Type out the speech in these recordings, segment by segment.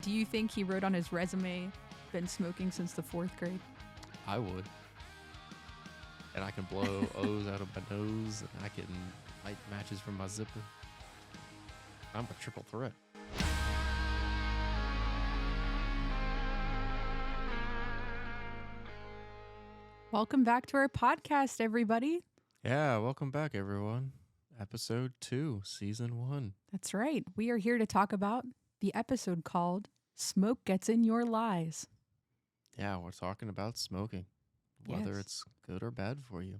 do you think he wrote on his resume, been smoking since the 4th grade? I would. And I can blow O's out of my nose, and I can light matches from my zipper. I'm a triple threat. Welcome back to our podcast, everybody. Yeah, welcome back, everyone. Episode 2, Season 1. That's right. We are here to talk about the episode called Smoke Gets in Your Lies. Yeah, we're talking about smoking, whether Yes. it's good or bad for you.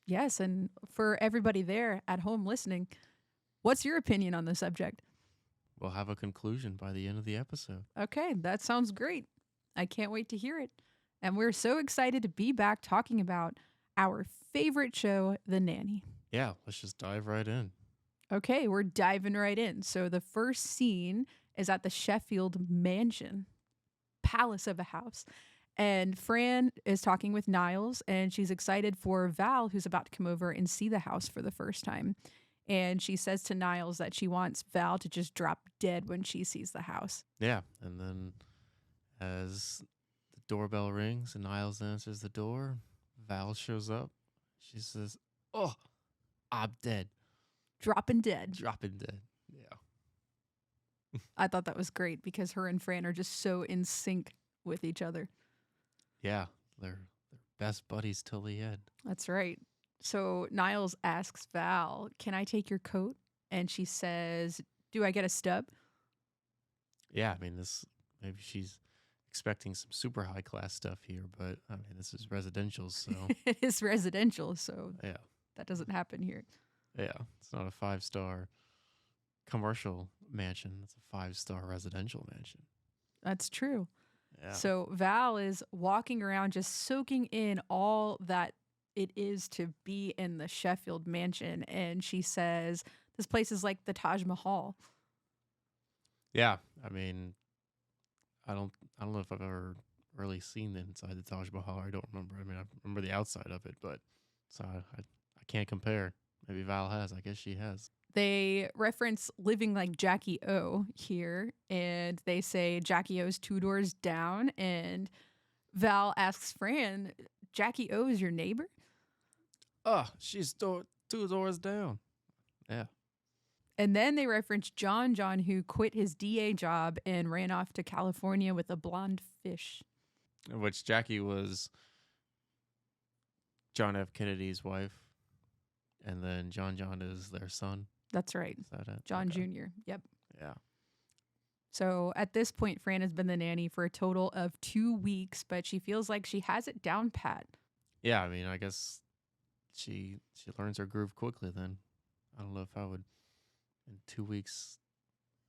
Yes, and for everybody there at home listening, what's your opinion on the subject? We'll have a conclusion by the end of the episode. Okay, that sounds great. I can't wait to hear it. And we're so excited to be back talking about our favorite show, The Nanny. Yeah, let's just dive right in. Okay, we're diving right in. So the first scene is at the Sheffield mansion, palace of a house. And Fran is talking with Niles, and she's excited for Val, who's about to come over and see the house for the first time. And she says to Niles that she wants Val to just drop dead when she sees the house. Yeah, and then as the doorbell rings and Niles answers the door, Val shows up. She says, "Oh, I'm dead." Dropping dead. Dropping dead. Yeah. I thought that was great because her and Fran are just so in sync with each other. Yeah, they're best buddies till the end. That's right. So Niles asks Val, "Can I take your coat?" And she says, "Do I get a stub?" Yeah, I mean, maybe she's expecting some super high class stuff here, but I mean, this is residential, so It is residential, so yeah. that doesn't happen here. Yeah, it's not a 5-star commercial mansion. It's a 5-star residential mansion. That's true. Yeah. So Val is walking around just soaking in all that it is to be in the Sheffield mansion. And she says, this place is like the Taj Mahal. Yeah, I mean, I don't know if I've ever really seen the inside the Taj Mahal. I don't remember. I mean, I remember the outside of it, but so I can't compare. Maybe Val has. I guess she has. They reference living like Jackie O here, and they say Jackie O's 2 doors down. And Val asks Fran, "Jackie O is your neighbor?" Oh, she's 2 doors down. Yeah. And then they reference John, who quit his DA job and ran off to California with a blonde fish. Which Jackie was John F. Kennedy's wife. And then John is their son. That's right. Is that it? John Okay. Jr. Yep. Yeah. So at this point, Fran has been the nanny for a total of 2 weeks, but she feels like she has it down pat. Yeah, I mean, I guess she learns her groove quickly then. I don't know if I would, in 2 weeks,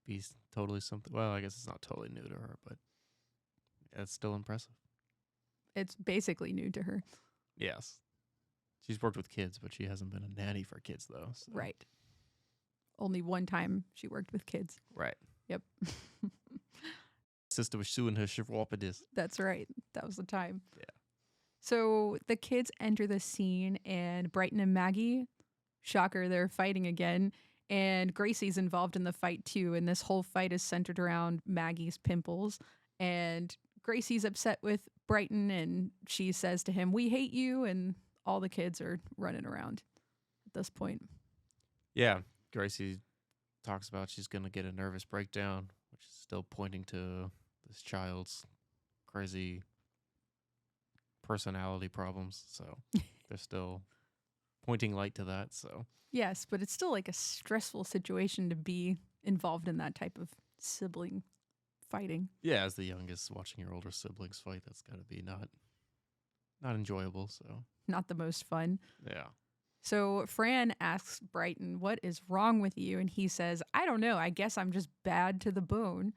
be totally something. Well, I guess it's not totally new to her, but it's still impressive. It's basically new to her. Yes. She's worked with kids, but she hasn't been a nanny for kids, though. So. Right. Only one time she worked with kids. Right. Yep. Sister was suing her chivalropodist. That's right. That was the time. Yeah. So the kids enter the scene, and Brighton and Maggie, shocker, they're fighting again. And Gracie's involved in the fight too. And this whole fight is centered around Maggie's pimples. And Gracie's upset with Brighton, and she says to him, "We hate you." And all the kids are running around at this point. Yeah. Gracie talks about she's going to get a nervous breakdown, which is still pointing to this child's crazy personality problems. So they're still pointing light to that. So Yes, but it's still like a stressful situation to be involved in that type of sibling fighting. yeah, as the youngest, watching your older siblings fight, that's got to be not enjoyable. So Not the most fun. yeah. So Fran asks Brighton, "What is wrong with you?" And he says, "I don't know. I guess I'm just bad to the bone."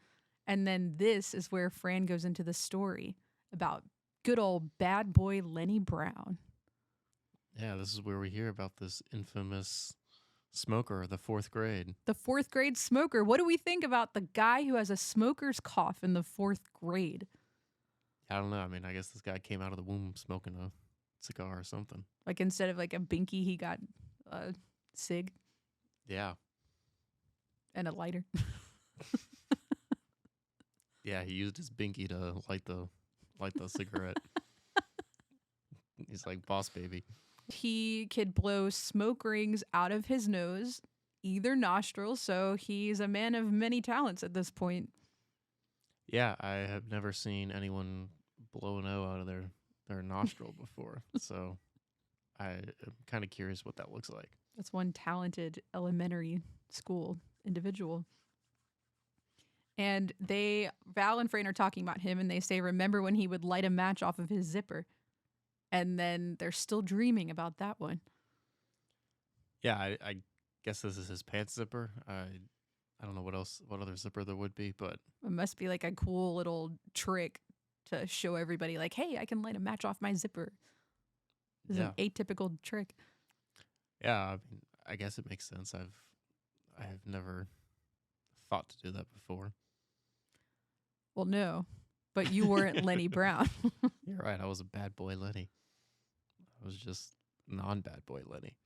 And then this is where Fran goes into the story about good old bad boy Lenny Brown. Yeah, this is where we hear about this infamous smoker of the 4th grade. The 4th grade smoker. What do we think about the guy who has a smoker's cough in the 4th grade? I don't know. I mean, I guess this guy came out of the womb smoking a cigar or something. Like instead of like a binky, he got a cig Yeah. and a lighter. Yeah, he used his binky to light the cigarette. He's like boss baby. He could blow smoke rings out of his nose, either nostril, so he's a man of many talents at this point. Yeah, I have never seen anyone blow an O out of their nostril before. So I am kind of curious what that looks like. That's one talented elementary school individual. And Val and Fran are talking about him, and they say, remember when he would light a match off of his zipper? And then they're still dreaming about that one. Yeah, I guess this is his pants zipper. I don't know what other zipper there would be, but It must be like a cool little trick to show everybody, like, hey, I can light a match off my zipper. This is yeah, an atypical trick. yeah. I mean, I guess it makes sense. I have never thought to do that before. Well, no, but you weren't Lenny Brown. You're right. I was a bad boy Lenny. I was just non-bad boy Lenny.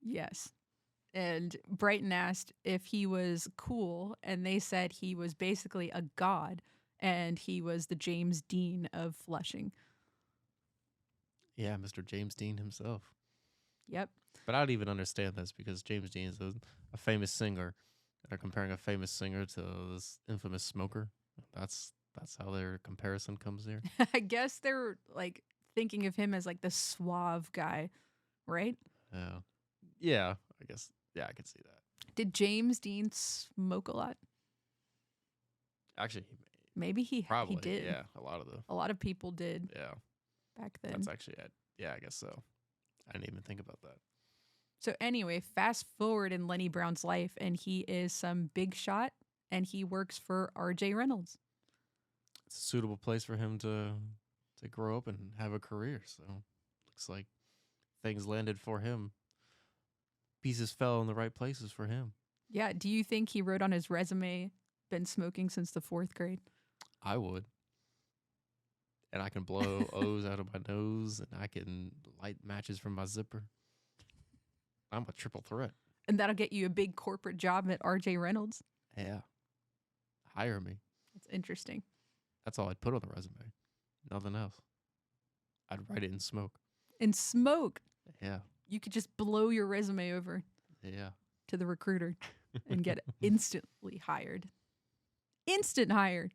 Yes. And Brighton asked if he was cool, and they said he was basically a god, and he was the James Dean of Flushing. Yeah, Mr. James Dean himself. Yep. But I don't even understand this because James Dean is a famous singer. They're comparing a famous singer to this infamous smoker. That's how their comparison comes here. I guess they're like thinking of him as like the suave guy, right? Yeah. Yeah, I guess. Yeah, I could see that. Did James Dean smoke a lot? Actually, Maybe he probably. did. Yeah, A lot of people did yeah. back then. That's actually it. Yeah, I guess so. I didn't even think about that. So anyway, fast forward in Lenny Brown's life, and he is some big shot, and he works for R.J. Reynolds. It's a suitable place for him to grow up and have a career. So looks like things landed for him. Pieces fell in the right places for him. Yeah. Do you think he wrote on his resume, been smoking since the 4th grade? I would. And I can blow O's out of my nose, and I can light matches from my zipper. I'm a triple threat. And that'll get you a big corporate job at R.J. Reynolds. Yeah. Hire me. That's interesting. That's all I'd put on the resume. Nothing else. I'd write it in smoke. In smoke, Yeah. you could just blow your resume over Yeah. to the recruiter and get instantly hired. Instant hire.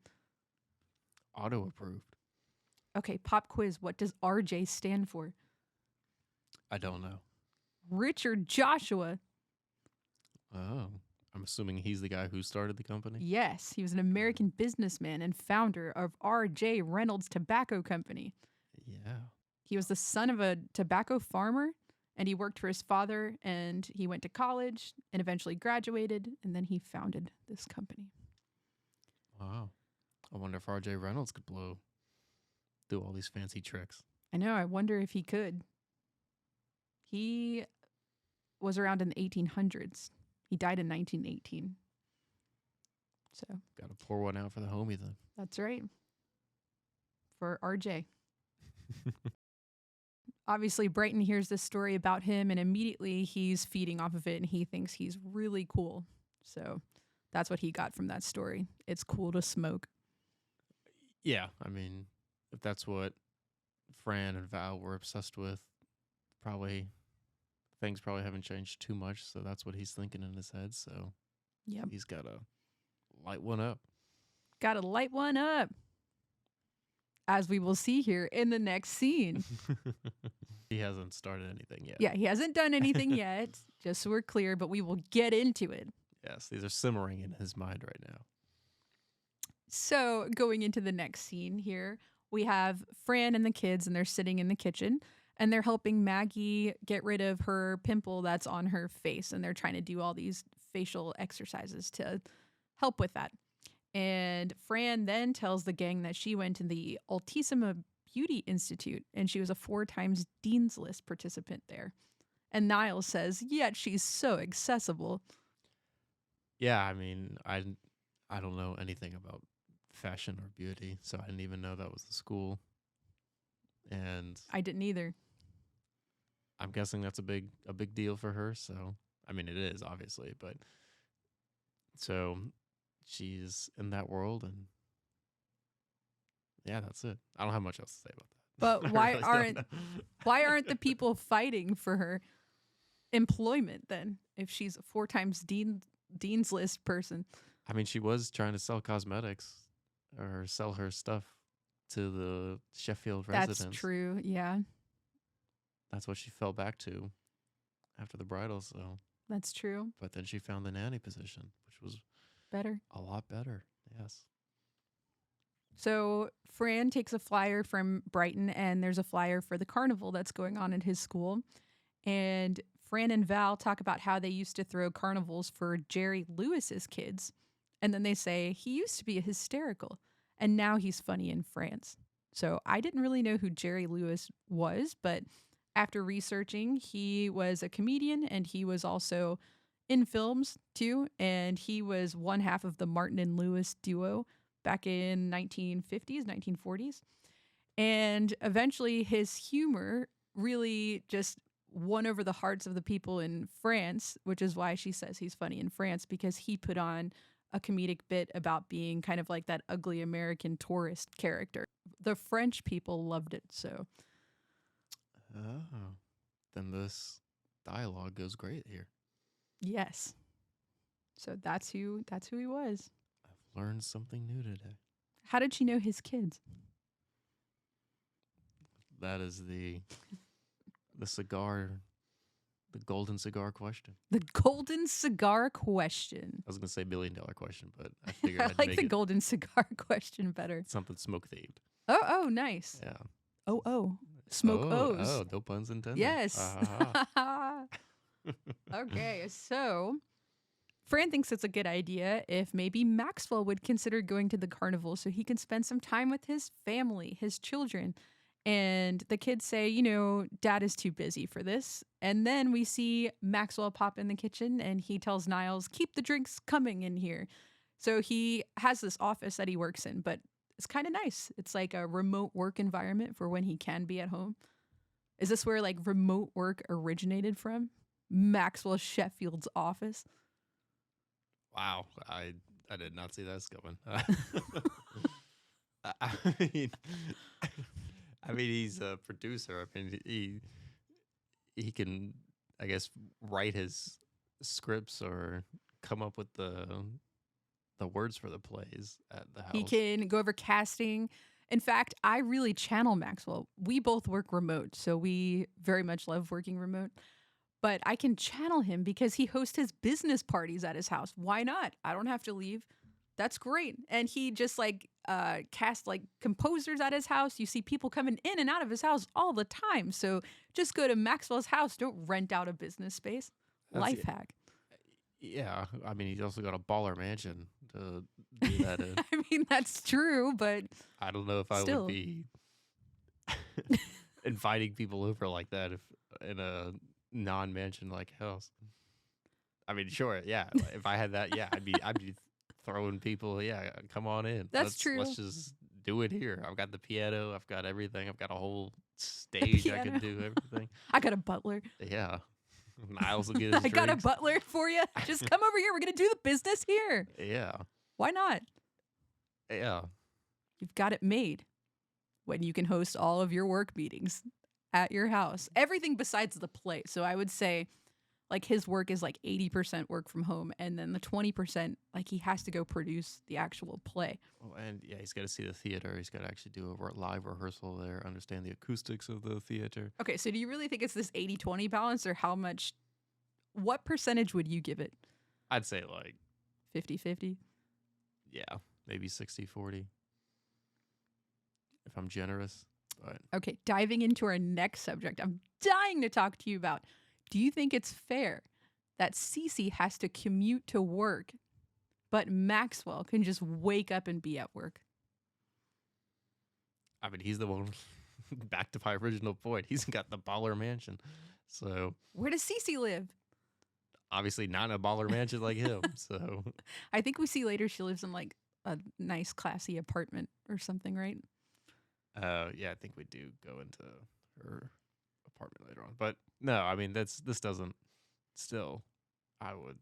Auto approved. Okay, pop quiz. What does RJ stand for? I don't know. Richard Joshua. Oh. I'm assuming he's the guy who started the company? Yes, he was an American businessman and founder of R.J. Reynolds Tobacco Company. Yeah. He was the son of a tobacco farmer, and he worked for his father, and he went to college and eventually graduated, and then he founded this company. Wow. I wonder if R.J. Reynolds could do all these fancy tricks. I know, I wonder if he could. He was around in the 1800s. He died in 1918. So Got to pour one out for the homie then. that's right. For RJ. Obviously, Brighton hears this story about him, and immediately he's feeding off of it, and he thinks he's really cool. So that's what he got from that story. It's cool to smoke. Yeah. I mean, if that's what Fran and Val were obsessed with, things probably haven't changed too much. So that's what he's thinking in his head. So Yep. he's got to light one up. Got to light one up. As we will see here in the next scene. He hasn't started anything yet. Yeah, he hasn't done anything yet, just so we're clear, but we will get into it. Yes, these are simmering in his mind right now. So going into the next scene here, we have Fran and the kids, and they're sitting in the kitchen, and they're helping Maggie get rid of her pimple that's on her face, and they're trying to do all these facial exercises to help with that. And Fran then tells the gang that she went to the Altissima Beauty Institute, and she was a 4 times Dean's List participant there. And Niles says, yet she's so accessible. Yeah, I mean, I don't know anything about fashion or beauty, so I didn't even know that was the school. And I didn't either. I'm guessing that's a big deal for her. So, I mean, it is obviously, but so she's in that world, and Yeah, that's it. I don't have much else to say about that. But I why really don't aren't know. why aren't the people fighting for her employment then if she's a 4 times Dean's List person? I mean, she was trying to sell cosmetics or sell her stuff to the Sheffield That's residents. true. Yeah, That's what she fell back to after the bridal sale. that's true. But then she found the nanny position, which was Better. a lot better. Yes. So Fran takes a flyer from Brighton, and there's a flyer for the carnival that's going on at his school. And Fran and Val talk about how they used to throw carnivals for Jerry Lewis's kids. And then they say he used to be hysterical, and now he's funny in France. So I didn't really know who Jerry Lewis was, but after researching, he was a comedian and he was also in films too. And he was one half of the Martin and Lewis duo back in 1950s, 1940s. And eventually his humor really just won over the hearts of the people in France, which is why she says he's funny in France, because he put on a comedic bit about being kind of like that ugly American tourist character. The French people loved it. So Oh. Then this dialogue goes great here. yes. So that's who he was. I've learned something new today. How did she know his kids? That is the cigar, the golden cigar question. The golden cigar question. I was gonna say $1 million question, but I figured I I'd like make the it golden cigar question better. something smoke themed. Oh, nice. Yeah. Oh. Smoke O's. Oh, no puns intended. Yes. Ah. Okay, so Fran thinks it's a good idea if maybe Maxwell would consider going to the carnival so he can spend some time with his family, his children. And the kids say, Dad is too busy for this. And then we see Maxwell pop in the kitchen and he tells Niles, keep the drinks coming in here. So he has this office that he works in, but it's kind of nice. It's like a remote work environment for when he can be at home. Is this where like remote work originated from? Maxwell Sheffield's office? Wow, I did not see that coming. I mean, he's a producer. I mean, he can, I guess, write his scripts or come up with the words for the plays at the house. He can go over casting. In fact, I really channel Maxwell. We both work remote, so we very much love working remote. But I can channel him because he hosts his business parties at his house. Why not? I don't have to leave. That's great. And he just casts like composers at his house. You see people coming in and out of his house all the time. So just go to Maxwell's house. Don't rent out a business space. Life hack. Yeah, I mean, he's also got a baller mansion to do that in. I mean, that's true, but I don't know if I still would be inviting people over like that if in a non-mansion like house. I mean, sure, yeah. If I had that, yeah, I'd be throwing people. Yeah, come on in. That's true. Let's just do it here. I've got the piano. I've got everything. I've got a whole stage. I can do everything. I got a butler. Yeah. Niles will get his I got a drinks. butler for you. Just come over here. We're going to do the business here. Yeah. Why not? Yeah. You've got it made when you can host all of your work meetings at your house. Everything besides the play. So I would say like his work is like 80% work from home. And then the 20%, like he has to go produce the actual play. Oh, and yeah, he's got to see the theater. He's got to actually do a live rehearsal there, understand the acoustics of the theater. Okay, so do you really think it's this 80-20 balance or what percentage would you give it? I'd say like 50-50? Yeah, maybe 60-40 if I'm generous. But Okay, diving into our next subject, I'm dying to talk to you about. Do you think it's fair that Cece has to commute to work, but Maxwell can just wake up and be at work? I mean, he's the one, back to my original point, he's got the baller mansion. So Where does Cece live? obviously not in a baller mansion like him. So I think we see later she lives in like a nice classy apartment or something, right? yeah, I think we do go into her apartment later on. But no, I mean, this doesn't still, I would,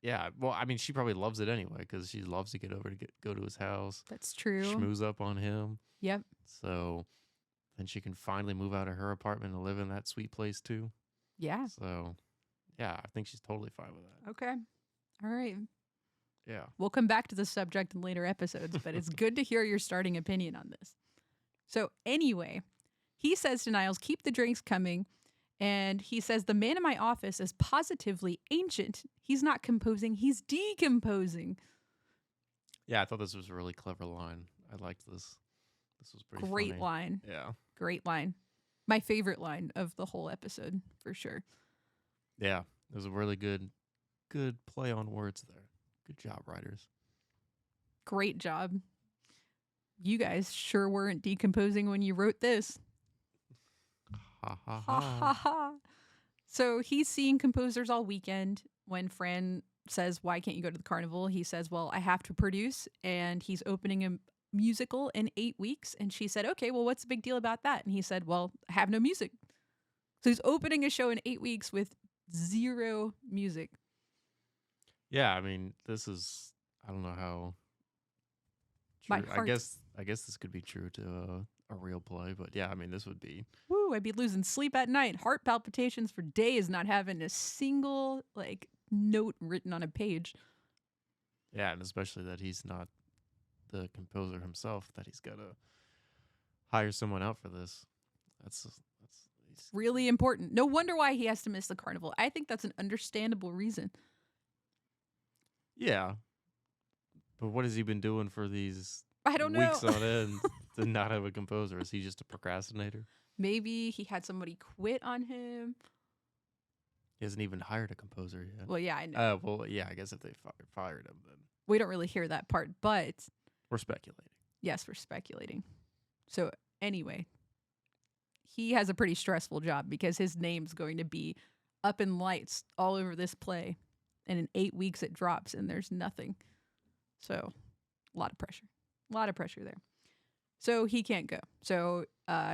Yeah, well, I mean, she probably loves it anyway because she loves to get over to go to his house, That's true. schmooze up on him. Yep. So then she can finally move out of her apartment and live in that sweet place too. Yeah. So yeah, I think she's totally fine with that. Okay. All right. Yeah. We'll come back to this subject in later episodes, but it's good to hear your starting opinion on this. So, anyway, he says to Niles, keep the drinks coming. And he says, the man in my office is positively ancient. He's not composing, he's decomposing. Yeah, I thought this was a really clever line. I liked this. This was pretty Great funny. line. Yeah. Great line. My favorite line of the whole episode, for sure. Yeah. It was a really good play on words there. Good job, writers. Great job. You guys sure weren't decomposing when you wrote this. Ha ha Ha ha. ha ha. So he's seeing composers all weekend. When Fran says, why can't you go to the carnival? He says, well, I have to produce. And he's opening a musical in 8 weeks. And she said, okay, well, what's the big deal about that? And he said, well, I have no music. So he's opening a show in 8 weeks with 0 music. Yeah, I mean, this is, I don't know how My true. heart. I guess this could be true to a real play, but yeah, I mean, this would be. Woo, I'd be losing sleep at night, heart palpitations for days, not having a single note written on a page. Yeah, and especially that he's not the composer himself, that he's got to hire someone out for this. That's Really important. No wonder why he has to miss the carnival. I think that's an understandable reason. yeah. But what has he been doing for these I don't know. weeks on end to not have a composer? Is he just a procrastinator? Maybe he had somebody quit on him. He hasn't even hired a composer yet. Well, yeah, I know. Well, yeah, I guess if they fired him, then We don't really hear that part, but we're speculating. yes, we're speculating. So anyway, he has a pretty stressful job because his name's going to be up in lights all over this play. And in 8 weeks it drops and there's nothing. So a lot of pressure. A lot of pressure there. So he can't go. So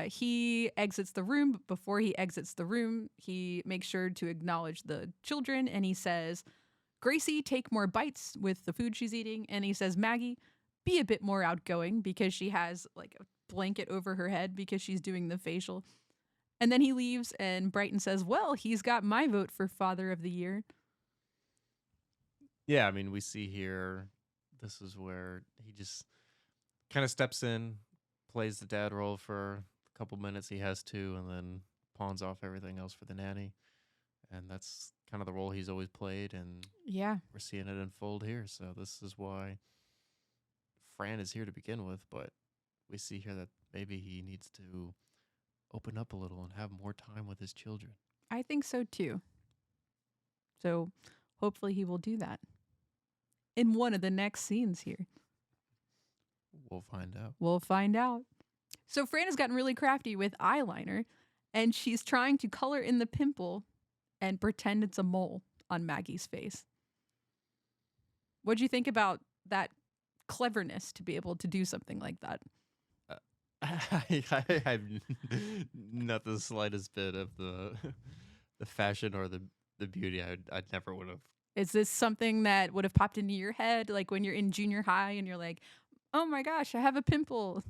he exits the room. But before he exits the room, he makes sure to acknowledge the children. And he says, Gracie, take more bites with the food she's eating. And he says, Maggie, be a bit more outgoing, because she has like a blanket over her head because she's doing the facial. And then he leaves and Brighton says, well, he's got my vote for Father of the Year. Yeah, I mean, we see here, this is where he just kind of steps in, plays the dad role for a couple minutes. He has to, and then pawns off everything else for the nanny. And that's kind of the role he's always played. And Yeah. we're seeing it unfold here. So this is why Fran is here to begin with. But we see here that maybe he needs to open up a little and have more time with his children. I think so too. So hopefully he will do that in one of the next scenes here. We'll find out. We'll find out. So Fran has gotten really crafty with eyeliner, and she's trying to color in the pimple and pretend it's a mole on Maggie's face. What'd you think about that cleverness to be able to do something like that? I have not the slightest bit of the fashion or the beauty. I never would have. Is this something that would have popped into your head, like when you're in junior high and you're like, oh my gosh, I have a pimple.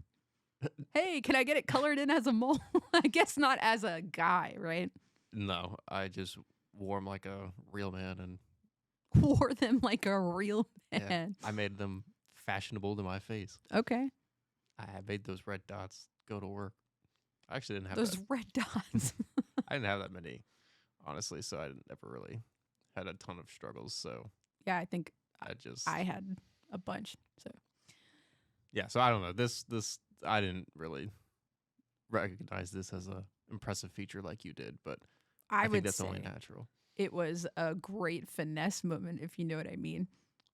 Hey, can I get it colored in as a mole? I guess not as a guy, right? No, I just wore them like a real man, and Wore them like a real yeah, man. I made them fashionable to my face. Okay. I made those red dots go to work. I actually didn't have Those that. red dots. I didn't have that many, honestly. So I never really had a ton of struggles. So Yeah, I think I had a bunch. So yeah. So I don't know. This I didn't really recognize this as a impressive feature like you did, but I think would that's say only natural. it was a great finesse moment, if you know what I mean.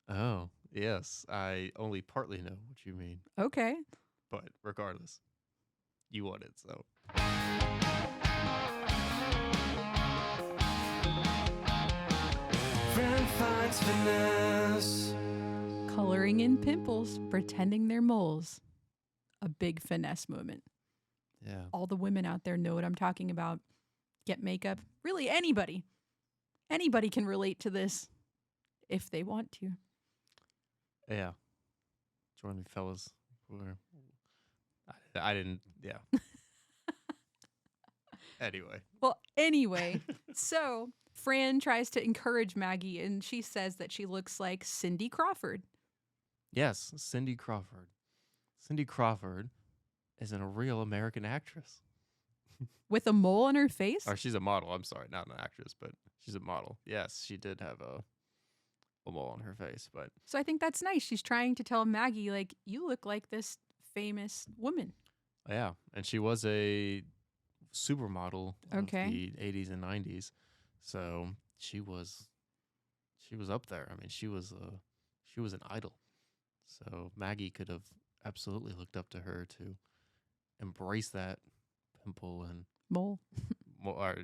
Oh yes, I only partly know what you mean, Okay. but regardless, you won it. So. Fran finds finesse. Coloring in pimples, pretending they're moles. A big finesse moment. Yeah. All the women out there know what I'm talking about. Get makeup. Really, anybody. Anybody can relate to this. if they want to. Yeah. Join me, fellas. I didn't. Yeah. Anyway. Well, anyway, so Fran tries to encourage Maggie and she says that she looks like Cindy Crawford. Yes, Cindy Crawford. Cindy Crawford is a real American actress. With a mole on her face? Or she's a model. I'm sorry, not an actress, but she's a model. Yes, she did have a mole on her face, but So I think that's nice. She's trying to tell Maggie, like, you look like this famous woman. yeah, and she was a supermodel of Okay. the 80s and 90s, so she was up there. I mean, she was an idol. So Maggie could have absolutely looked up to her to embrace that pimple and Mole. mole. I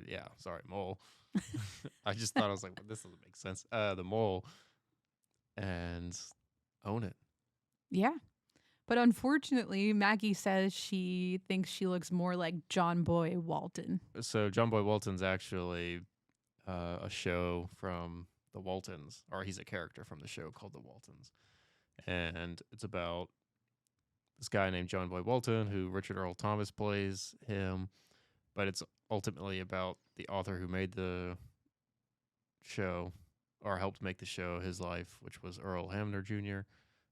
just thought, I was like, well, this doesn't make sense. The mole, and own it. Yeah. But unfortunately, Maggie says she thinks she looks more like John Boy Walton. So John Boy Walton's actually a show from the Waltons, or he's a character from the show called the Waltons, and it's about this guy named John Boy Walton, who Richard Earl Thomas plays him, but it's ultimately about the author who made the show, or helped make the show, his life, which was Earl Hamner Jr.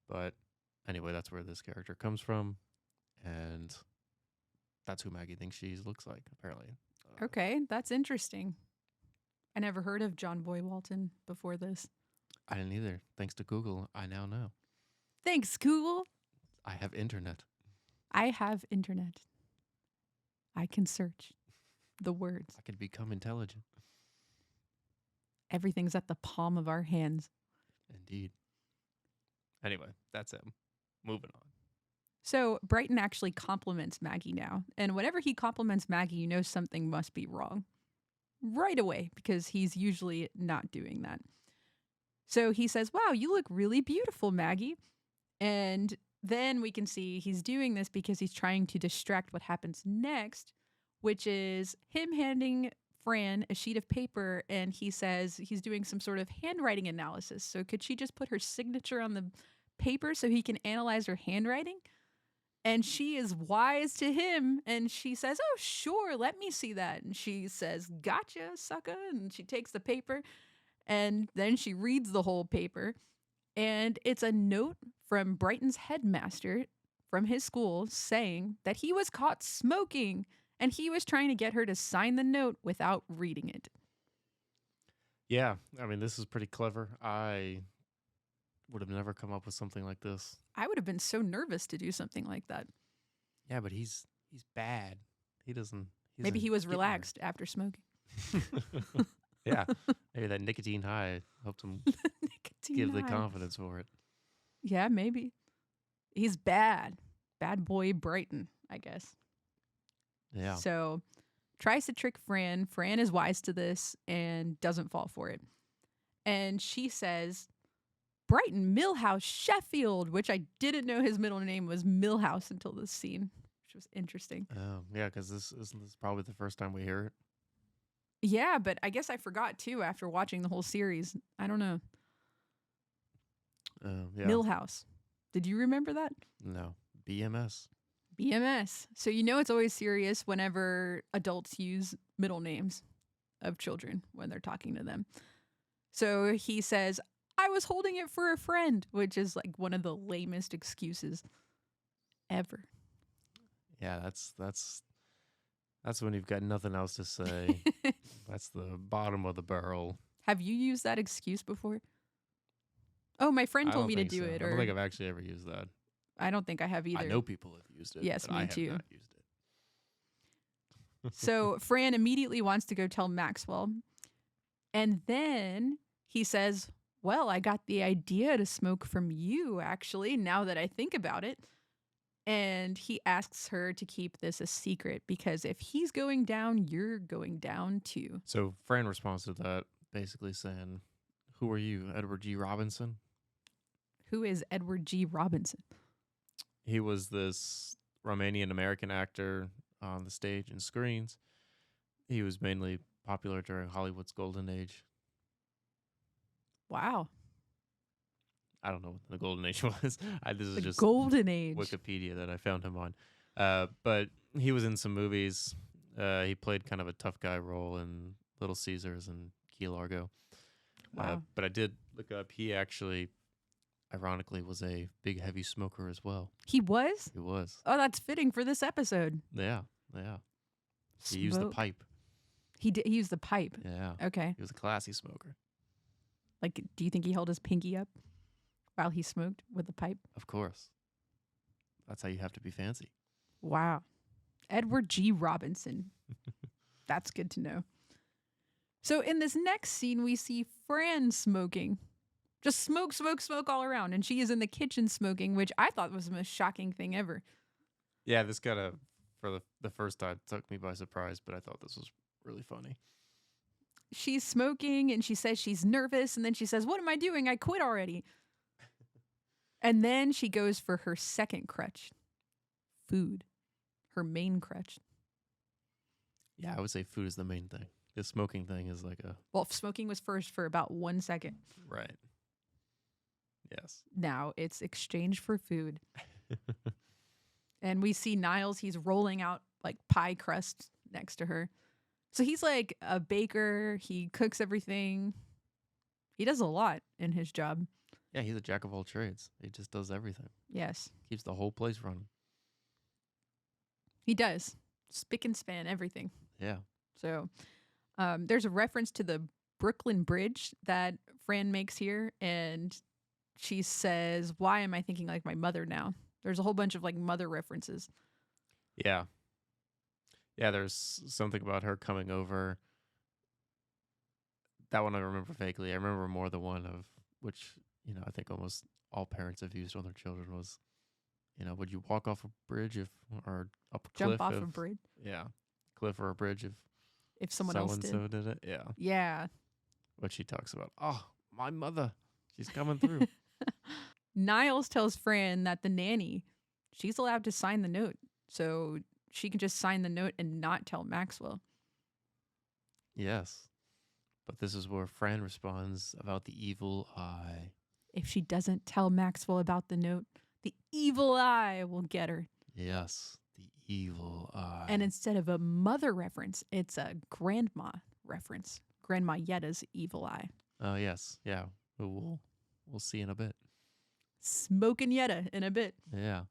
But anyway, that's where this character comes from, and that's who Maggie thinks she looks like, apparently. Okay, that's interesting. I never heard of John Boy Walton before this. I didn't either. Thanks to Google, I now know. Thanks, Google. I have internet. I have internet. I can search the words. I could become intelligent. Everything's at the palm of our hands. Indeed. Anyway, that's him. Moving on. So Brighton actually compliments Maggie now. And whenever he compliments Maggie, you know something must be wrong. Right away, because he's usually not doing that. So he says, wow, you look really beautiful, Maggie. And then we can see he's doing this because he's trying to distract what happens next, which is him handing Fran a sheet of paper, and he says he's doing some sort of handwriting analysis. So could she just put her signature on the paper so he can analyze her handwriting? And she is wise to him, and she says, oh, sure, let me see that. And she says, gotcha, sucker. And she takes the paper, and then she reads the whole paper. And it's a note from Brighton's headmaster from his school saying that he was caught smoking, and he was trying to get her to sign the note without reading it. Yeah, I mean, this is pretty clever. I would have never come up with something like this. I would have been so nervous to do something like that. Yeah, but he's bad. He doesn't. Maybe he was get anywhere. relaxed after smoking. Yeah, maybe that nicotine high helped him give the confidence for it. Yeah, maybe. He's bad. Bad boy Brighton, I guess. Yeah. So tries to trick Fran. Fran is wise to this and doesn't fall for it. And she says, Brighton, Millhouse, Sheffield, which I didn't know his middle name was Millhouse until this scene, which was interesting. Yeah, because this is probably the first time we hear it. Yeah, but I guess I forgot too after watching the whole series. I don't know. Yeah. Millhouse. Did you remember that? No. BMS. BMS. So you know it's always serious whenever adults use middle names of children when they're talking to them. So he says, I was holding it for a friend, which is like one of the lamest excuses ever. Yeah, that's when you've got nothing else to say. That's the bottom of the barrel. Have you used that excuse before? Oh, my friend I told don't me to think do so. it. I don't think I've actually ever used that. I don't think I have either. I know people have used it. Yes, but me I have too. not used it. So Fran immediately wants to go tell Maxwell. And then he says, well, I got the idea to smoke from you, actually, now that I think about it. And he asks her to keep this a secret because if he's going down, you're going down too. So Fran responds to that basically saying, who are you, Edward G. Robinson? Who is Edward G. Robinson? He was this Romanian-American actor on the stage and screens. He was mainly popular during Hollywood's golden age. Wow. I don't know what the golden age was. This is The just golden age. Wikipedia that I found him on. But he was in some movies. He played kind of a tough guy role in Little Caesars and Key Largo. Wow. But I did look up. He actually, ironically, was a big heavy smoker as well. He was? He was. Oh, that's fitting for this episode. Yeah. He used the Smoke. pipe. He used the pipe. Yeah. Okay. He was a classy smoker. Like, do you think he held his pinky up while he smoked with the pipe? Of course. That's how you have to be fancy. Wow. Edward G. Robinson. That's good to know. So in this next scene, we see Fran smoking. Just smoke all around. And she is in the kitchen smoking, which I thought was the most shocking thing ever. Yeah, this kind of, for the first time, took me by surprise, but I thought this was really funny. She's smoking and she says she's nervous. And then she says, "What am I doing? I quit already." And then she goes for her second crutch. Food. Her main crutch. Yeah, I would say food is the main thing. The smoking thing is like a... Well, smoking was first for about 1 second. Right. Yes. Now it's exchange for food. And we see Niles, he's rolling out like pie crust next to her. So he's like a baker. He cooks everything. He does a lot in his job. Yeah, he's a jack of all trades. He just does everything. Yes, Keeps the whole place running. he does. Spick and span everything. Yeah. So there's a reference to the Brooklyn Bridge that Fran makes here. And she says, "Why am I thinking like my mother now?" There's a whole bunch of like mother references. Yeah. Yeah, there's something about her coming over. That one I remember vaguely. I remember more the one of which, I think almost all parents have used on their children was, would you walk off a bridge or up a cliff? Jump off a bridge Yeah. Cliff or a bridge if if someone else did. so did it. Yeah. Yeah. What she talks about. Oh, my mother. She's coming through. Niles tells Fran that the nanny, she's allowed to sign the note. So she can just sign the note and not tell Maxwell. Yes. But this is where Fran responds about the evil eye. If she doesn't tell Maxwell about the note, the evil eye will get her. Yes, the evil eye. And instead of a mother reference, it's a grandma reference. Grandma Yetta's evil eye. Oh, yes. Yeah. We'll see in a bit. Smoking Yetta in a bit. Yeah.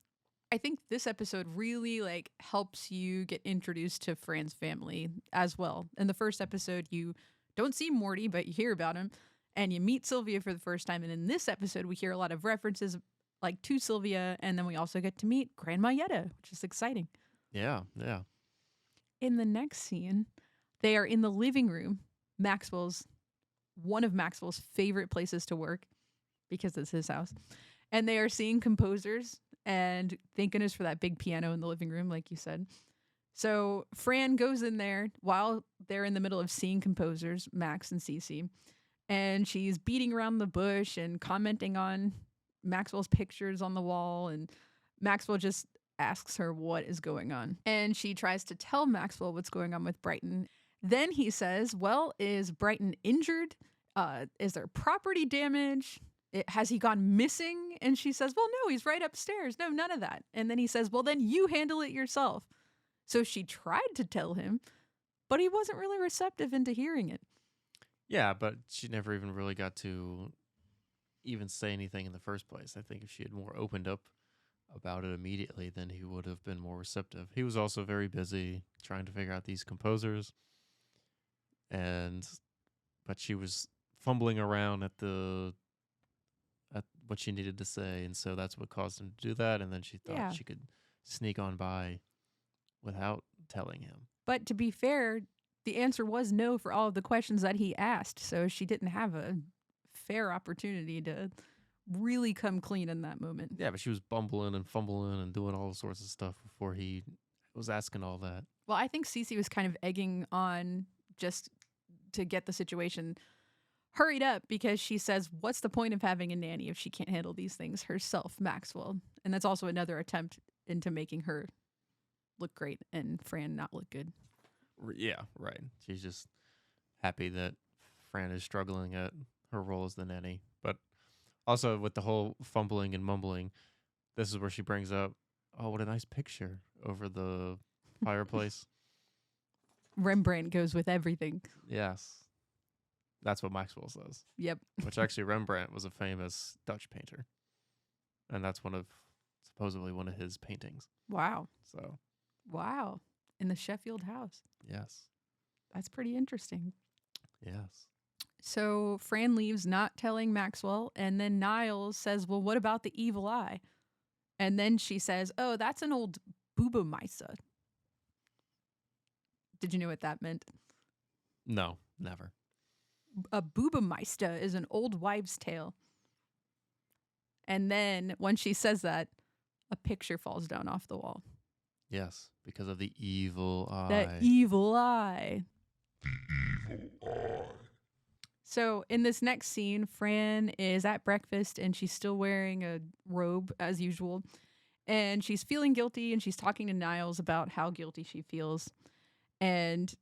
I think this episode really helps you get introduced to Fran's family as well. In the first episode, you don't see Morty, but you hear about him, and you meet Sylvia for the first time. And in this episode, we hear a lot of references to Sylvia, and then we also get to meet Grandma Yetta, which is exciting. Yeah. Yeah. In the next scene, they are in the living room, one of Maxwell's favorite places to work, because it's his house. And they are seeing composers, and thank goodness for that big piano in the living room, like you said. So Fran goes in there while they're in the middle of seeing composers, Max and Cece, and she's beating around the bush and commenting on Maxwell's pictures on the wall. And Maxwell just asks her what is going on. And she tries to tell Maxwell what's going on with Brighton. Then he says, "Well, is Brighton injured? Is there property damage? Has he gone missing?" And she says, "Well, no, he's right upstairs. No, none of that." And then he says, "Well, then you handle it yourself." So she tried to tell him, but he wasn't really receptive into hearing it. Yeah, but she never even really got to even say anything in the first place. I think if she had more opened up about it immediately, then he would have been more receptive. He was also very busy trying to figure out these composers, but she was fumbling around at what she needed to say, and so that's what caused him to do that. And then she thought she could sneak on by without telling him. But to be fair, the answer was no for all of the questions that he asked, so she didn't have a fair opportunity to really come clean in that moment. Yeah, but she was bumbling and fumbling and doing all sorts of stuff before he was asking all that. Well, I think Cece was kind of egging on just to get the situation hurried up, because she says, "What's the point of having a nanny if she can't handle these things herself, Maxwell?" And that's also another attempt into making her look great and Fran not look good. Yeah, right. She's just happy that Fran is struggling at her role as the nanny. But Also, with the whole fumbling and mumbling, this is where she brings up, oh, what a nice picture over the fireplace. Rembrandt goes with everything. Yes. That's what Maxwell says. Yep. Which actually Rembrandt was a famous Dutch painter. And that's supposedly one of his paintings. Wow. So. Wow. In the Sheffield house. Yes. That's pretty interesting. Yes. So Fran leaves, not telling Maxwell, and then Niles says, well, what about the evil eye? And then she says, oh, that's an old Boobameise. Did you know what that meant? No, never. A Boobameise is an old wives' tale. And then when she says that, a picture falls down off the wall. Yes, because of the evil eye. The evil eye. The evil eye. So in this next scene, Fran is at breakfast and she's still wearing a robe as usual. And she's feeling guilty and she's talking to Niles about how guilty she feels. And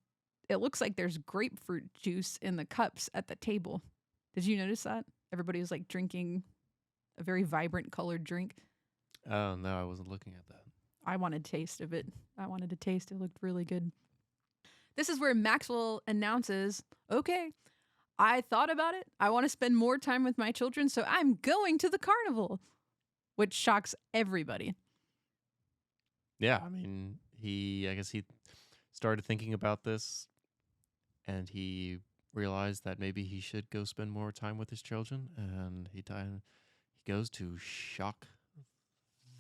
it looks like there's grapefruit juice in the cups at the table. Did you notice that? Everybody was like drinking a very vibrant colored drink. Oh, no, I wasn't looking at that. I wanted a taste of it. I wanted to taste it. It looked really good. This is where Maxwell announces, okay, I thought about it. I want to spend more time with my children, so I'm going to the carnival, which shocks everybody. Yeah, I mean, I guess he started thinking about this and he realized that maybe he should go spend more time with his children, and he goes to shock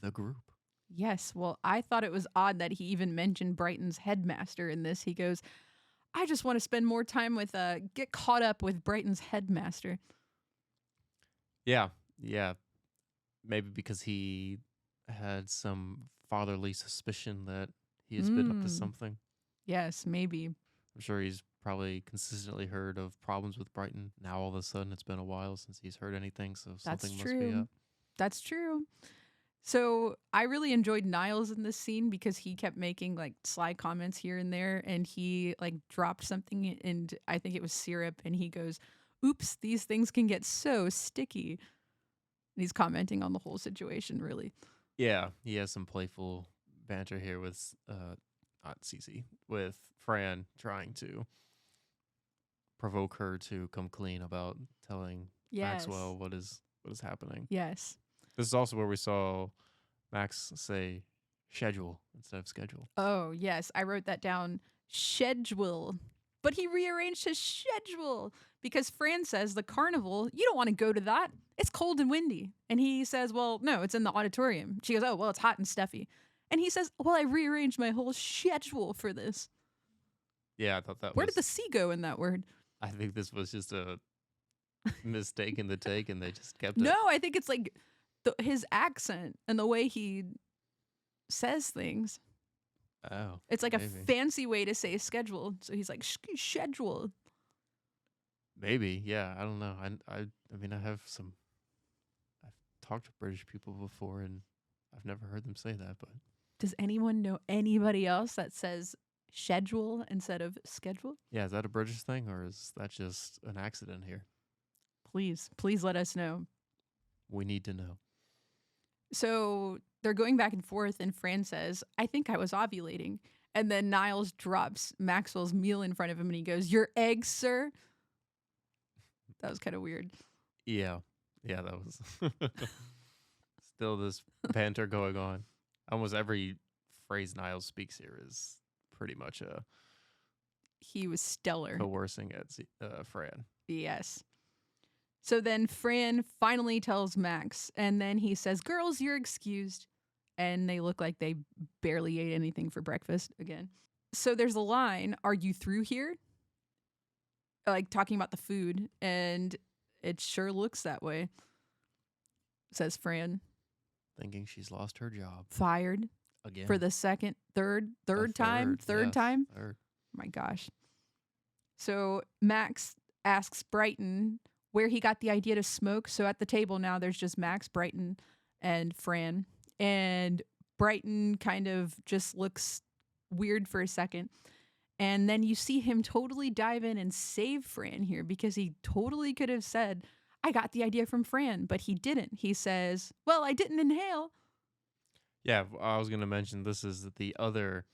the group. Yes, well, I thought it was odd that he even mentioned Brighton's headmaster in this. He goes, I just want to spend more time with, get caught up with Brighton's headmaster. Yeah. Maybe because he had some fatherly suspicion that he has been up to something. Yes, maybe. I'm sure he's probably consistently heard of problems with Brighton. Now all of a sudden it's been a while since he's heard anything, so something must be up. That's true. So I really enjoyed Niles in this scene because he kept making like sly comments here and there, and he like dropped something and I think it was syrup, and he goes, oops, these things can get so sticky. And he's commenting on the whole situation, really. Yeah, he has some playful banter here with not Cece, with Fran, trying to provoke her to come clean about telling Maxwell what is happening. Yes. This is also where we saw Max say schedule instead of schedule. Oh, yes. I wrote that down. Schedule. But he rearranged his schedule because Fran says the carnival, you don't want to go to that. It's cold and windy. And he says, well, no, it's in the auditorium. She goes, oh, well, it's hot and stuffy. And he says, well, I rearranged my whole schedule for this. Yeah, I thought that Where did the C go in that word? I think this was just a mistake in the take and they just kept it. No, I think it's like his accent and the way he says things. Oh. It's like maybe. a fancy way to say schedule. So he's like, schedule. Maybe, yeah. I don't know. I mean, I've talked to British people before and I've never heard them say that, but. Does anyone know anybody else that says schedule instead of schedule? Yeah, is that a British thing or is that just an accident here? Please let us know. We need to know. So they're going back and forth, and Fran says, I think I was ovulating. And then Niles drops Maxwell's meal in front of him, and he goes, your eggs, sir? That was kind of weird. Yeah, that was still this banter going on. Almost every phrase Niles speaks here is pretty much he was stellar. coercing at Fran. Yes. So then Fran finally tells Max, and then he says, girls, you're excused. And they look like they barely ate anything for breakfast again. So there's a line, are you through here? Like talking about the food, and it sure looks that way, says Fran. Thinking she's lost her job. Fired. Again. For the third time? Third time? Third. My gosh. So Max asks Brighton where he got the idea to smoke. So at the table now, there's just Max, Brighton, and Fran. And Brighton kind of just looks weird for a second. And then you see him totally dive in and save Fran here because he totally could have said, I got the idea from Fran, but he didn't. He says, well, I didn't inhale. Yeah, I was gonna mention this is the other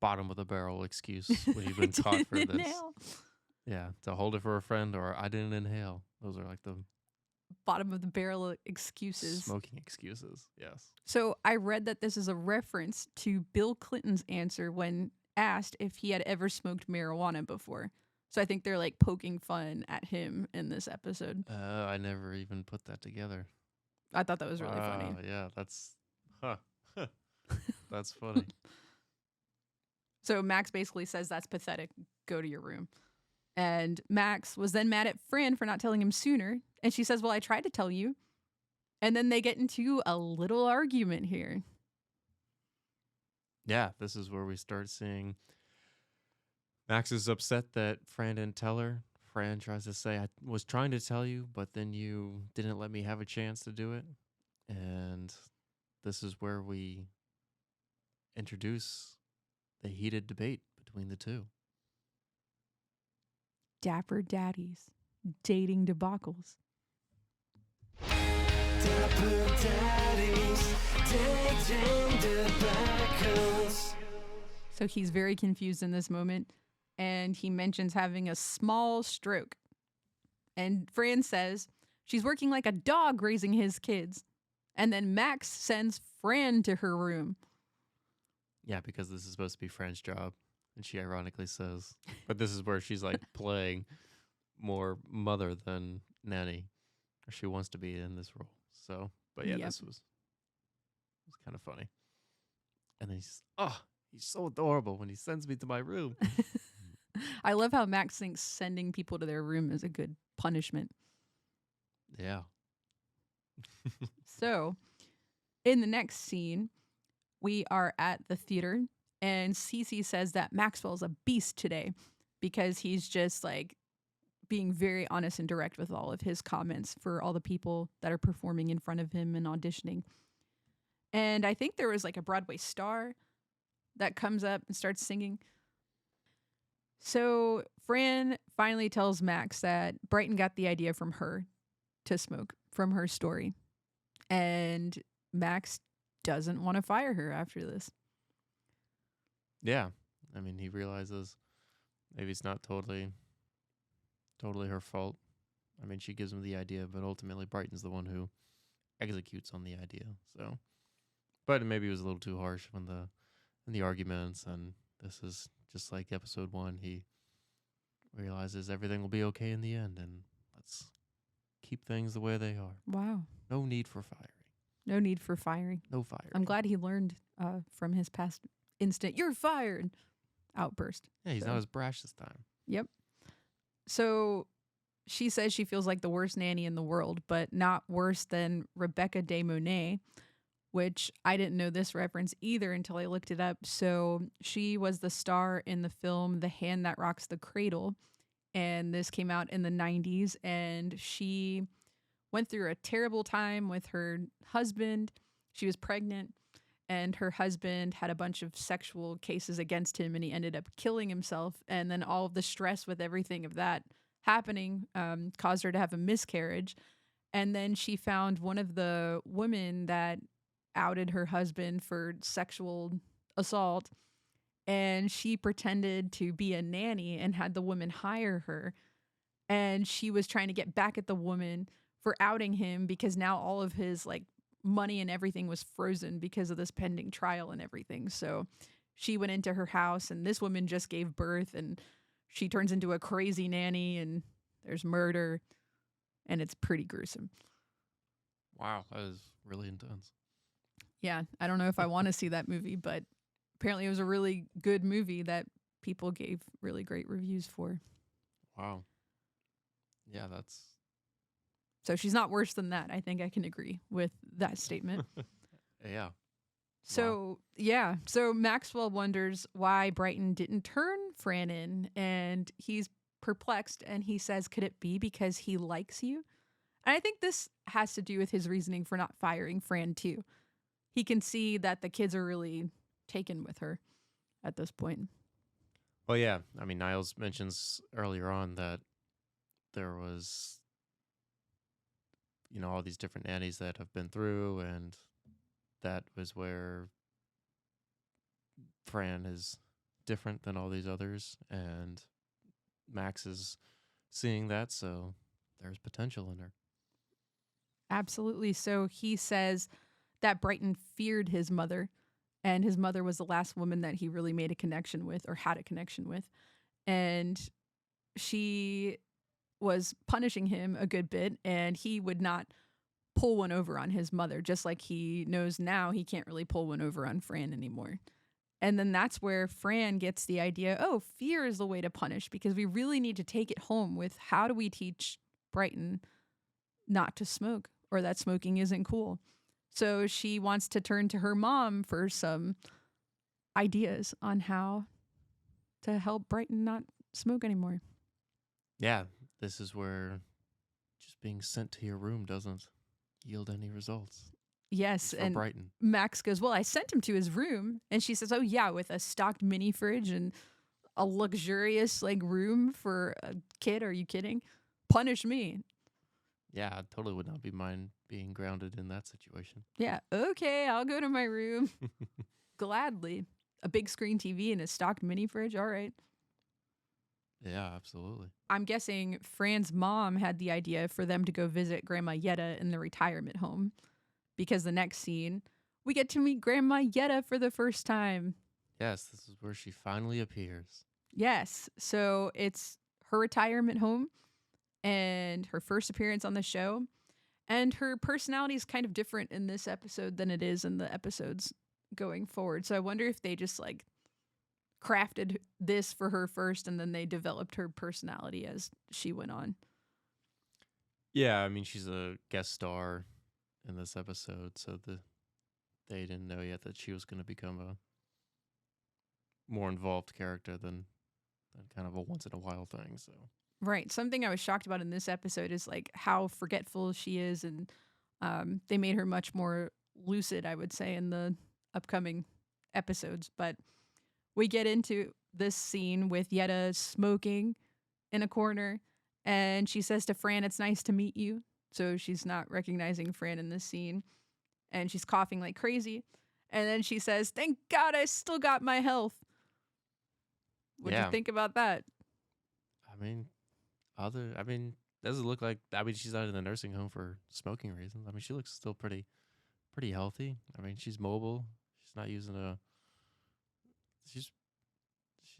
bottom of the barrel excuse when you've I been caught for didn't this. inhale. Yeah, to hold it for a friend or I didn't inhale. Those are like the Bottom of the barrel excuses. smoking excuses. Yes. So I read that this is a reference to Bill Clinton's answer when asked if he had ever smoked marijuana before. So I think they're like poking fun at him in this episode. I never even put that together. I thought that was really funny. Wow, yeah, that's that's funny. So Max basically says that's pathetic. Go to your room. And Max was then mad at Fran for not telling him sooner. And she says, well, I tried to tell you. And then they get into a little argument here. Yeah, this is where we start seeing Max is upset that Fran didn't tell her. Fran tries to say, I was trying to tell you, but then you didn't let me have a chance to do it. And this is where we introduce the heated debate between the two. Dapper daddies, dating debacles. Dapper daddies, dating debacles. So he's very confused in this moment. And he mentions having a small stroke. And Fran says she's working like a dog raising his kids. And then Max sends Fran to her room. Yeah, because this is supposed to be Fran's job. And she ironically says, but this is where she's like playing more mother than nanny. Or she wants to be in this role. So, but yeah, Yep. this was kind of funny. And then he's so adorable when he sends me to my room. I love how Max thinks sending people to their room is a good punishment. Yeah. So, in the next scene, we are at the theater, and Cece says that Maxwell's a beast today because he's just like being very honest and direct with all of his comments for all the people that are performing in front of him and auditioning. And I think there was like a Broadway star that comes up and starts singing. So Fran finally tells Max that Brighton got the idea from her to smoke from her story. And Max doesn't want to fire her after this. Yeah. I mean, he realizes maybe it's not totally her fault. I mean, she gives him the idea, but ultimately Brighton's the one who executes on the idea. So, but maybe it was a little too harsh when in the arguments, and this is just like episode 1. He realizes everything will be okay in the end, and let's keep things the way they are. Wow. No need for firing. No need for firing. No firing. I'm glad he learned from his past instant, "You're fired" outburst. Yeah, he's So- not as brash this time. Yep. So she says she feels like the worst nanny in the world, but not worse than Rebecca De Monet, which I didn't know this reference either until I looked it up. So she was the star in the film The Hand That Rocks the Cradle, and this came out in the 90s, and she went through a terrible time with her husband. She was pregnant, and her husband had a bunch of sexual cases against him, and he ended up killing himself. And then all of the stress with everything of that happening caused her to have a miscarriage. And then she found one of the women that outed her husband for sexual assault, and she pretended to be a nanny and had the woman hire her. And she was trying to get back at the woman for outing him because now all of his like money and everything was frozen because of this pending trial and everything. So she went into her house, and this woman just gave birth, and she turns into a crazy nanny, and there's murder, and it's pretty gruesome. Wow, that is really intense. Yeah, I don't know if I want to see that movie, but apparently it was a really good movie that people gave really great reviews for. Wow. Yeah, that's So she's not worse than that. I think I can agree with that statement. yeah. So, yeah. So Maxwell wonders why Brighton didn't turn Fran in, and he's perplexed, and he says, could it be because he likes you? And I think this has to do with his reasoning for not firing Fran too. He can see that the kids are really taken with her at this point. Well, yeah. I mean, Niles mentions earlier on that there was all these different nannies that have been through, and that was where Fran is different than all these others, and Max is seeing that, so there's potential in her. Absolutely. So he says that Brighton feared his mother, and his mother was the last woman that he really made a connection with or had a connection with. And she was punishing him a good bit, and he would not pull one over on his mother, just like he knows now he can't really pull one over on Fran anymore. And then that's where Fran gets the idea, oh, fear is the way to punish, because we really need to take it home with how do we teach Brighton not to smoke, or that smoking isn't cool. So she wants to turn to her mom for some ideas on how to help Brighton not smoke anymore. Yeah, this is where just being sent to your room doesn't yield any results. Yes, For and Brighton. Max goes, well, I sent him to his room. And she says, oh, yeah, with a stocked mini fridge and a luxurious like room for a kid. Are you kidding? Punish me. Yeah, I totally would not be mind being grounded in that situation. Yeah, okay, I'll go to my room. Gladly. A big screen TV and a stocked mini fridge. All right. Yeah, absolutely. I'm guessing Fran's mom had the idea for them to go visit Grandma Yetta in the retirement home, because the next scene, we get to meet Grandma Yetta for the first time. Yes, this is where she finally appears. Yes. So it's her retirement home and her first appearance on the show. And her personality is kind of different in this episode than it is in the episodes going forward. So I wonder if they just like crafted this for her first and then they developed her personality as she went on. Yeah, I mean, she's a guest star in this episode, so they didn't know yet that she was going to become a more involved character than kind of a once in a while thing. So Right. Something I was shocked about in this episode is like how forgetful she is, and they made her much more lucid, I would say, in the upcoming episodes. But we get into this scene with Yetta smoking in a corner, and she says to Fran, "It's nice to meet you." So she's not recognizing Fran in this scene, and she's coughing like crazy. And then she says, "Thank God I still got my health." What do Yeah. you think about that? I mean, does it look like? I mean, she's not in the nursing home for smoking reasons. I mean, she looks still pretty healthy. I mean, she's mobile. She's not using a. She's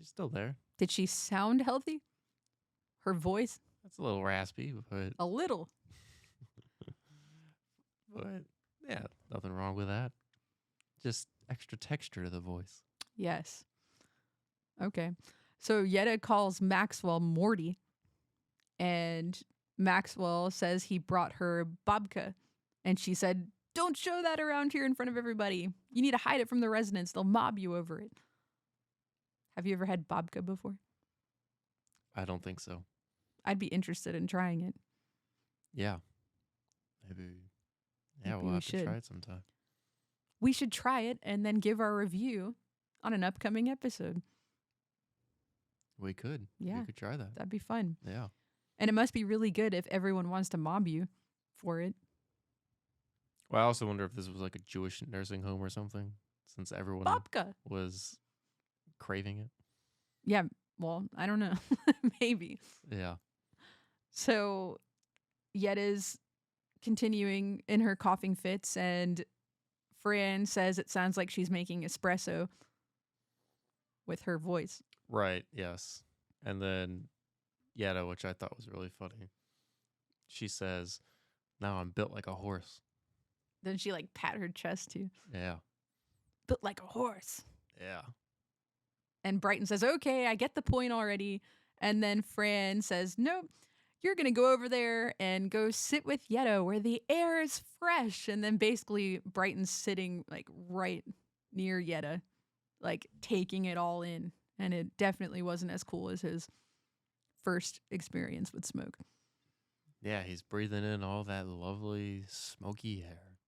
still there. Did she sound healthy? Her voice? That's a little raspy, but A little. yeah, nothing wrong with that. Just extra texture to the voice. Yes. Okay. So Yetta calls Maxwell Morty, and Maxwell says he brought her babka, and she said, "Don't show that around here in front of everybody. You need to hide it from the residents. They'll mob you over it." Have you ever had babka before? I don't think so. I'd be interested in trying it. Yeah, maybe. Yeah, Maybe we'll we have to should. try it sometime. We should try it and then give our review on an upcoming episode. We could. Yeah. We could try that. That'd be fun. Yeah. And it must be really good if everyone wants to mob you for it. Well, I also wonder if this was like a Jewish nursing home or something, since everyone Babka. was craving it. Yeah, well, I don't know. Maybe. Yeah. So Yetta's continuing in her coughing fits, and Fran says it sounds like she's making espresso with her voice. Right. Yes. And then Yetta, which I thought was really funny, she says, "Now I'm built like a horse." Then she like pat her chest too. Yeah. Built like a horse. Yeah. And Brighton says, "Okay, I get the point already." And then Fran says, "Nope, you're going to go over there and go sit with Yetta where the air is fresh." And then basically Brighton's sitting like right near Yetta, like taking it all in. And it definitely wasn't as cool as his first experience with smoke. Yeah, he's breathing in all that lovely smoky air.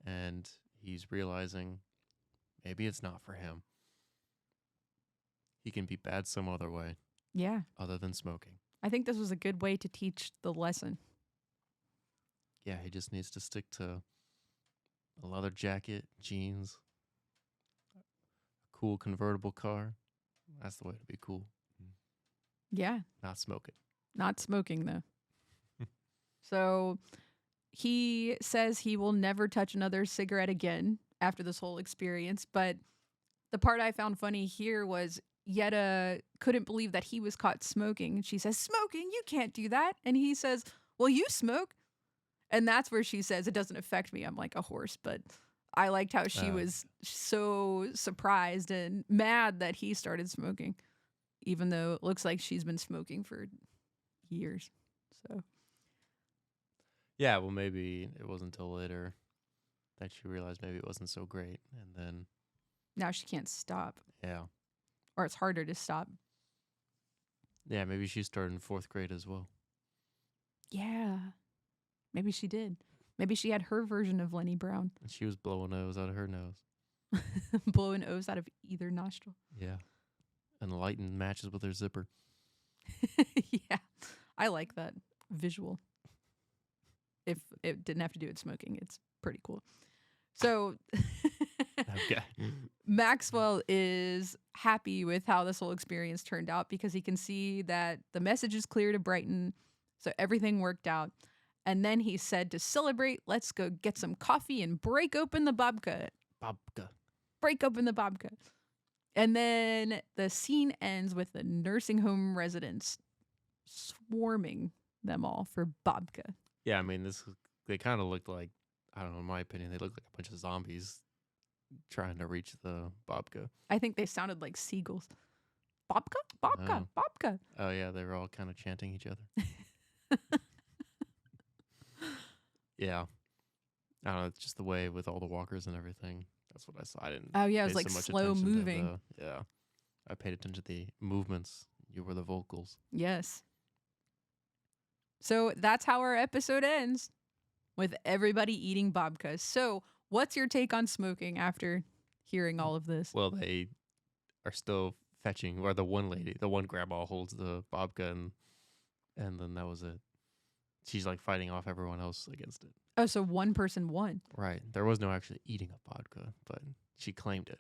And he's realizing maybe it's not for him. He can be bad some other way Yeah, other than smoking. I think this was a good way to teach the lesson. yeah, he just needs to stick to a leather jacket, jeans, cool convertible car. That's the way to be cool. Yeah. Not smoking. Not smoking, though. So he says he will never touch another cigarette again after this whole experience. But the part I found funny here was Yetta couldn't believe that he was caught smoking. And she says, "Smoking? You can't do that." And he says, "Well, you smoke." And that's where she says, "It doesn't affect me. I'm like a horse." But I liked how she was so surprised and mad that he started smoking, even though it looks like she's been smoking for years. So Yeah, well, maybe it wasn't until later that she realized maybe it wasn't so great. And then, now she can't stop, yeah. or it's harder to stop. Yeah, maybe she started in 4th grade as well. Yeah. Maybe she did. Maybe she had her version of Lenny Brown. And she was blowing O's out of her nose. Blowing O's out of either nostril. Yeah. And lighting matches with her zipper. Yeah. I like that visual. If it didn't have to do with smoking, it's pretty cool. So Okay. Maxwell is happy with how this whole experience turned out because he can see that the message is clear to Brighton. So everything worked out. And then he said, to celebrate, let's go get some coffee and break open the babka. Babka. Break open the babka. And then the scene ends with the nursing home residents swarming them all for babka. Yeah, I mean, they kind of looked like, I don't know, in my opinion, they looked like a bunch of zombies trying to reach the babka. I think they sounded like seagulls. Babka? Babka? Babka. Oh, yeah, they were all kind of chanting each other. Yeah. I don't know, it's just the way with all the walkers and everything. That's what I saw. I didn't Oh, yeah, it pay was like so much slow attention to moving. yeah. I paid attention to the movements. You were the vocals. Yes. So that's how our episode ends, with everybody eating babkas. So what's your take on smoking after hearing all of this? Well, they are still fetching, or the one grandma holds the babka, and then that was it. She's like fighting off everyone else against it. Oh, so one person won. Right. There was no actually eating of vodka, but she claimed it.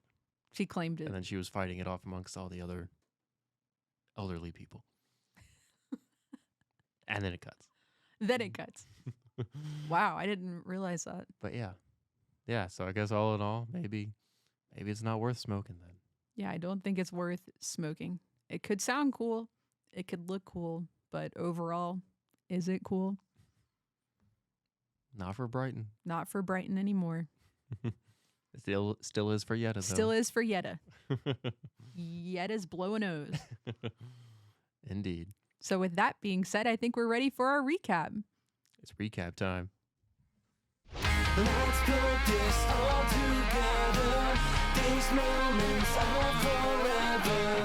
She claimed it. And then she was fighting it off amongst all the other elderly people. And then it cuts. Then it cuts. Wow, I didn't realize that. But yeah. Yeah, so I guess all in all, maybe it's not worth smoking then. Yeah, I don't think it's worth smoking. It could sound cool. It could look cool. But overall, is it cool? Not for Brighton. Not for Brighton anymore. It still is for Yetta, though. Still is for Yetta. Yetta's blowing O's. Indeed. So with that being said, I think we're ready for our recap. It's recap time. Let's put this all together. These moments are forever.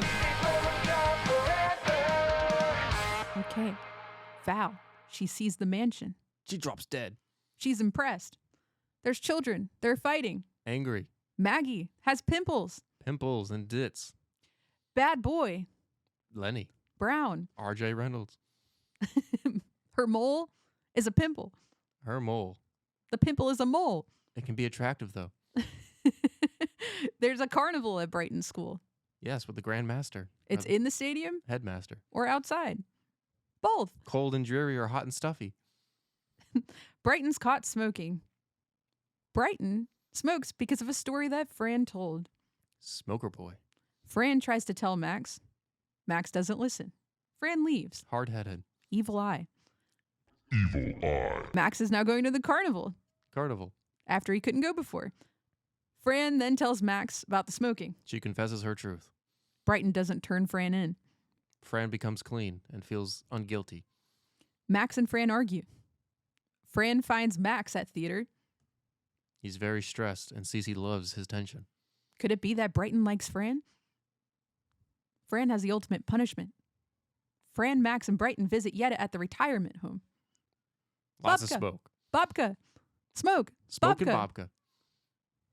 Okay. Val, she sees the mansion. She drops dead. She's impressed. There's children. They're fighting. Angry. Maggie has pimples. Pimples and dits. Bad boy. Lenny. Brown. R.J. Reynolds. Her mole is a pimple. Her mole. The pimple is a mole. It can be attractive, though. There's a carnival at Brighton School. Yes, with the Grand Master. It's in the stadium Headmaster. or outside. Both. Cold and dreary or hot and stuffy. Brighton's caught smoking. Brighton smokes because of a story that Fran told. Smoker boy. Fran tries to tell Max. Max doesn't listen. Fran leaves. Hard-headed. Evil eye. Evil eye. Max is now going to the carnival Carnival. after he couldn't go before. Fran then tells Max about the smoking. She confesses her truth. Brighton doesn't turn Fran in. Fran becomes clean and feels unguilty. Max and Fran argue. Fran finds Max at theater. He's very stressed and sees he loves his tension. Could it be that Brighton likes Fran? Fran has the ultimate punishment. Fran, Max, and Brighton visit Yetta at the retirement home. Lots of Babka. smoke. Babka. Smoke. Smoking Babka. babka.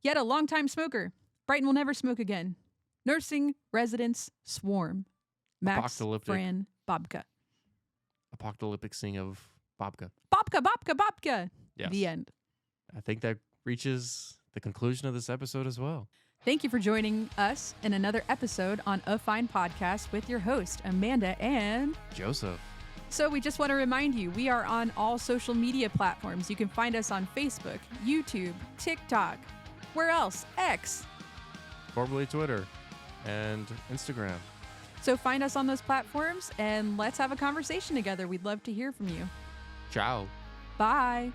Yetta, longtime smoker. Brighton will never smoke again. Nursing residents swarm. Max, Apocalyptic. Fran, Babka. Apocalyptic sing of babka. Babka, Babka, Babka. Yes. The end. I think that reaches the conclusion of this episode as well. Thank you for joining us in another episode on A Fine Podcast with your host, Amanda and... Joseph. So we just want to remind you, we are on all social media platforms. You can find us on Facebook, YouTube, TikTok. Where else? X. Formerly Twitter and Instagram. So find us on those platforms and let's have a conversation together. We'd love to hear from you. Ciao. Bye.